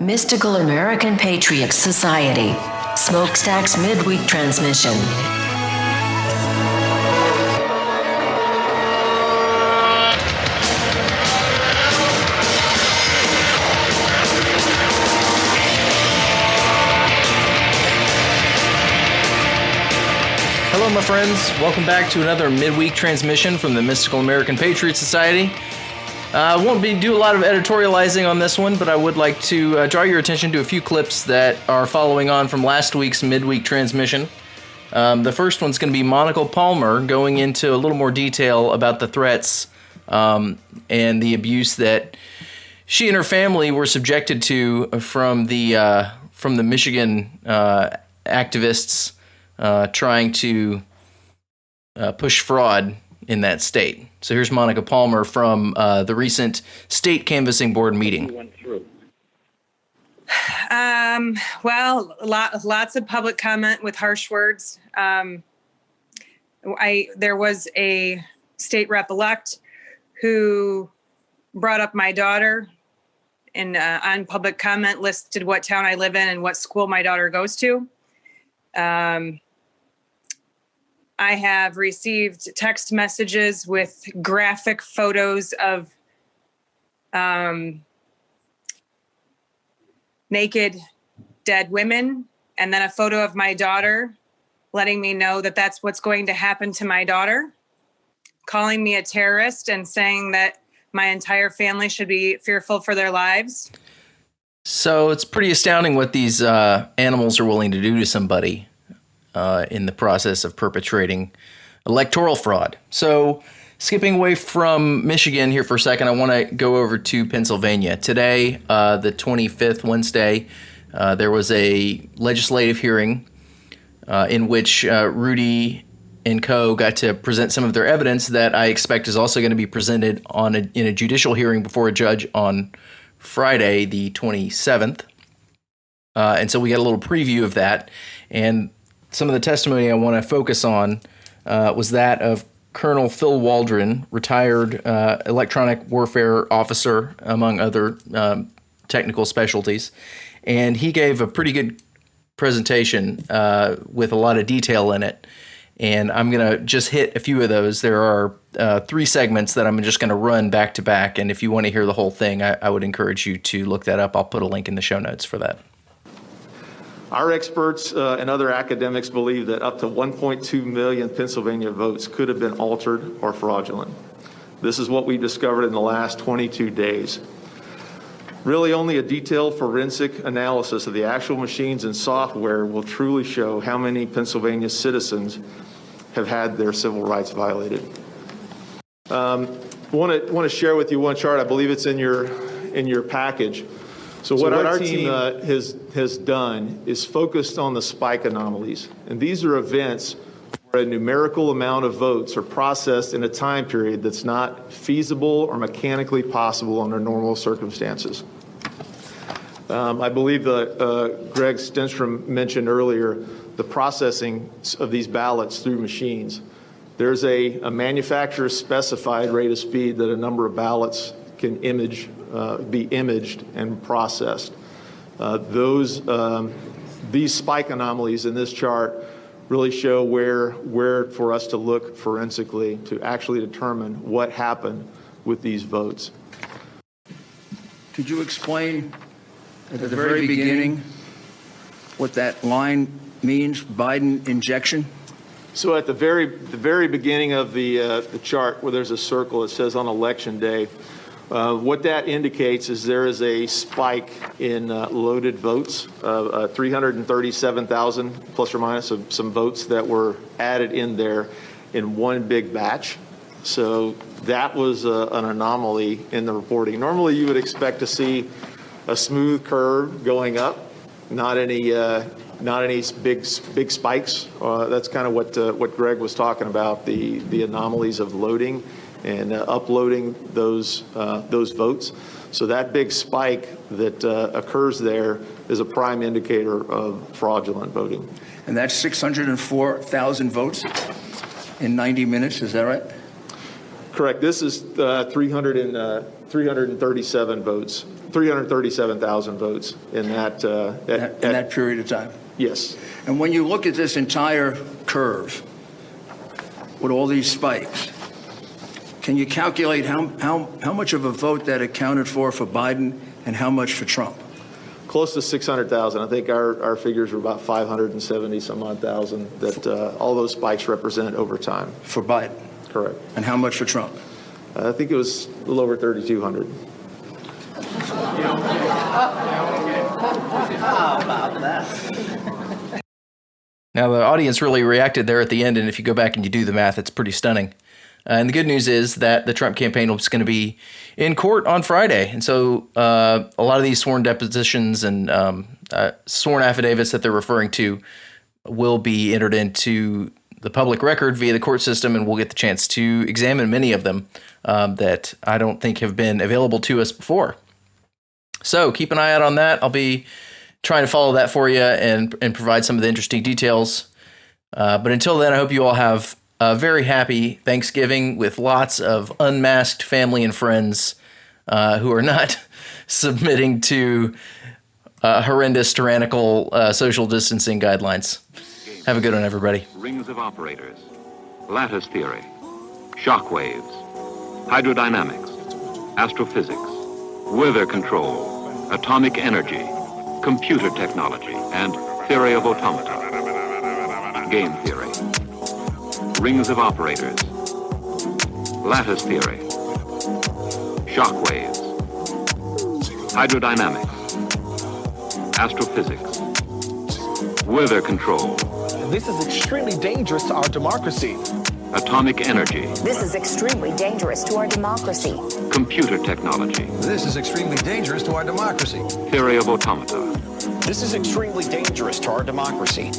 Mystical American Patriots Society, Smokestack's midweek transmission. Hello, my friends. Welcome back to another midweek transmission from the Mystical American Patriot Society. I won't do a lot of editorializing on this one, but I would like to draw your attention to a few clips that are following on from last week's midweek transmission. The first one's going to be Monica Palmer going into a little more detail about the threats and the abuse that she and her family were subjected to from the Michigan activists trying to push fraud in that state. So here's Monica Palmer from the recent state canvassing board meeting. Well, lots of public comment with harsh words. There was a state rep-elect who brought up my daughter and on public comment listed what town I live in and what school my daughter goes to. I have received text messages with graphic photos of naked dead women, and then a photo of my daughter letting me know that that's what's going to happen to my daughter, calling me a terrorist and saying that my entire family should be fearful for their lives. So it's pretty astounding what these animals are willing to do to somebody in the process of perpetrating electoral fraud. So skipping away from Michigan here for a second, I want to go over to Pennsylvania. Today, the 25th, Wednesday, there was a legislative hearing in which Rudy and co. got to present some of their evidence that I expect is also going to be presented in a judicial hearing before a judge on Friday, the 27th. And so we got a little preview of that. And some of the testimony I want to focus on was that of Colonel Phil Waldron, retired electronic warfare officer, among other technical specialties. And he gave a pretty good presentation with a lot of detail in it. And I'm going to just hit a few of those. There are 3 segments that I'm just going to run back to back. And if you want to hear the whole thing, I would encourage you to look that up. I'll put a link in the show notes for that. Our experts and other academics believe that up to 1.2 million Pennsylvania votes could have been altered or fraudulent. This is what we discovered in the last 22 days. Really, only a detailed forensic analysis of the actual machines and software will truly show how many Pennsylvania citizens have had their civil rights violated. I want to share with you one chart. I believe it's in your package. So what our team has done is focused on the spike anomalies. And these are events where a numerical amount of votes are processed in a time period that's not feasible or mechanically possible under normal circumstances. I believe Greg Stenstrom mentioned earlier the processing of these ballots through machines. There's a manufacturer specified rate of speed that a number of ballots can be imaged and processed. These spike anomalies in this chart really show where for us to look forensically to actually determine what happened with these votes. Could you explain at the very beginning what that line means, Biden injection? So at the very beginning of the chart where there's a circle, it says on election day. What that indicates is there is a spike in loaded votes, 337,000 plus or minus some votes that were added in there in one big batch. So that was an anomaly in the reporting. Normally you would expect to see a smooth curve going up, not any big spikes. That's kind of what Greg was talking about, the anomalies of loading and uploading those votes. So that big spike that occurs there is a prime indicator of fraudulent voting. And that's 604,000 votes in 90 minutes, is that right? Correct. This is 300 and 337 votes, 337,000 votes in that. In that period of time? Yes. And when you look at this entire curve with all these spikes, can you calculate how much of a vote that accounted for Biden and how much for Trump? Close to 600,000. I think our figures were about 570 some odd thousand that all those spikes represent over time. For Biden? Correct. And how much for Trump? I think it was a little over 3,200. Now, the audience really reacted there at the end, and if you go back and you do the math, it's pretty stunning. And the good news is that the Trump campaign was going to be in court on Friday. And so a lot of these sworn depositions and sworn affidavits that they're referring to will be entered into the public record via the court system, and we'll get the chance to examine many of them that I don't think have been available to us before. So keep an eye out on that. I'll be trying to follow that for you and provide some of the interesting details. But until then, I hope you all have a very happy Thanksgiving with lots of unmasked family and friends who are not submitting to horrendous tyrannical social distancing guidelines. Have a good one, everybody. Rings of operators, lattice theory, shock waves, hydrodynamics, astrophysics, weather control, atomic energy, computer technology, and theory of automata. Game theory. Rings of operators, lattice theory, shock waves, hydrodynamics, astrophysics, weather control. This is extremely dangerous to our democracy. Atomic energy. This is extremely dangerous to our democracy. Computer technology. This is extremely dangerous to our democracy. Theory of automata. This is extremely dangerous to our democracy.